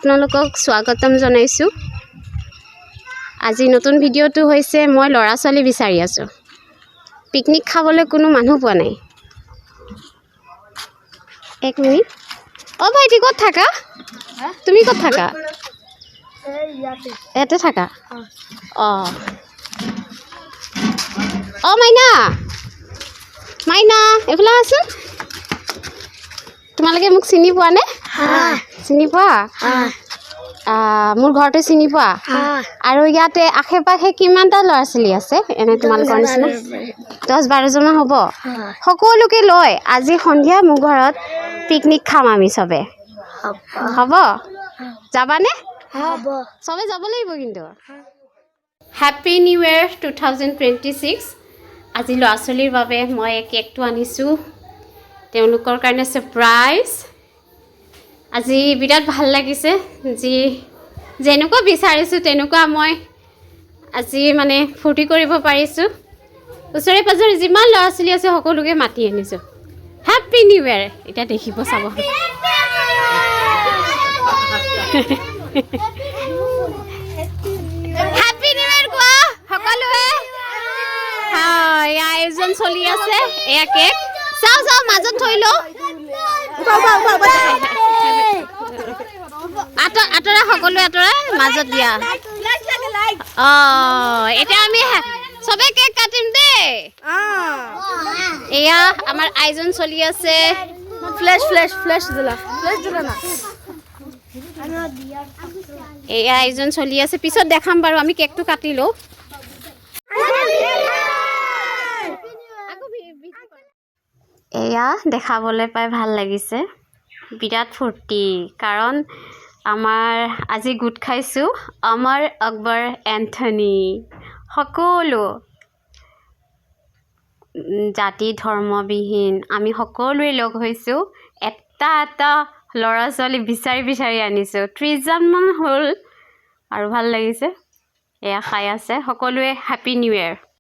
আপোনালোকক স্বাগতম জনাইছোঁ। আজি নতুন ভিডিঅ'টো হৈছে মই ল'ৰা ছোৱালী বিচাৰি আছোঁ। পিকনিক খাবলৈ কোনো মানুহ পোৱা নাই। এক মিনিট। অ ভাইটি ক'ত থাকা? তুমি ক'ত থাকা? ইয়াতে থাকা? অঁ অঁ মাইনা মাইনা এইফালে আছোন। তোমালোকে মোক চিনি পোৱা নে? চিনি পোৱা? মোৰ ঘৰটো চিনি পোৱা? আৰু ইয়াতে আশে পাশে কিমানটা ল'ৰা ছোৱালী আছে এনে তোমালোকৰ নিচিনা? 10-12জন হ'ব। সকলোকে লৈ আজি সন্ধিয়া মোৰ ঘৰত পিকনিক খাম আমি চবে। হ'ব? যাবানে? চবে যাব লাগিব কিন্তু। Happy new year 2026। আজি ল'ৰা ছোৱালীৰ বাবে মই কেকটো আনিছোঁ, তেওঁলোকৰ কাৰণে ছাৰপ্ৰাইজ। আজি বিৰাট ভাল লাগিছে, যেনেকুৱা বিচাৰিছোঁ তেনেকুৱা মই আজি মানে ফূৰ্তি কৰিব পাৰিছোঁ। ওচৰে পাঁজৰে যিমান ল'ৰা ছোৱালী আছে সকলোকে মাতি আনিছোঁ। Happy new year. এতিয়া দেখিব চাব। হেপী নিউ ইয়েৰ কোৱা সকলোৱে। হয়, আয়োজন চলি আছে। এয়া কেক চাওঁ মাজত থৈ লওঁ। আঁতৰা সকলোৱে আঁতৰা, মাজত দিয়া। অঁ এতিয়া আমি চবে কেক কাটিম দেই। এয়া আমাৰ আয়োজন চলি আছে। এয়া আয়োজন চলি আছে, পিছত দেখাম বাৰু। আমি কেকটো কাটি লওঁ। এয়া দেখাবলৈ পাই ভাল লাগিছে, বিৰাট ফূৰ্তি। কাৰণ আমাৰ আজি গোট খাইছোঁ অমৰ আকবৰ এন্থনী। সকলো জাতি ধৰ্মবিহীন আমি সকলোৱে লগ হৈছোঁ। এটা ল'ৰা ছোৱালী বিচাৰি আনিছোঁ। 30জনমান হ'ল আৰু ভাল লাগিছে। এয়া খাই আছে সকলোৱে। Happy new year.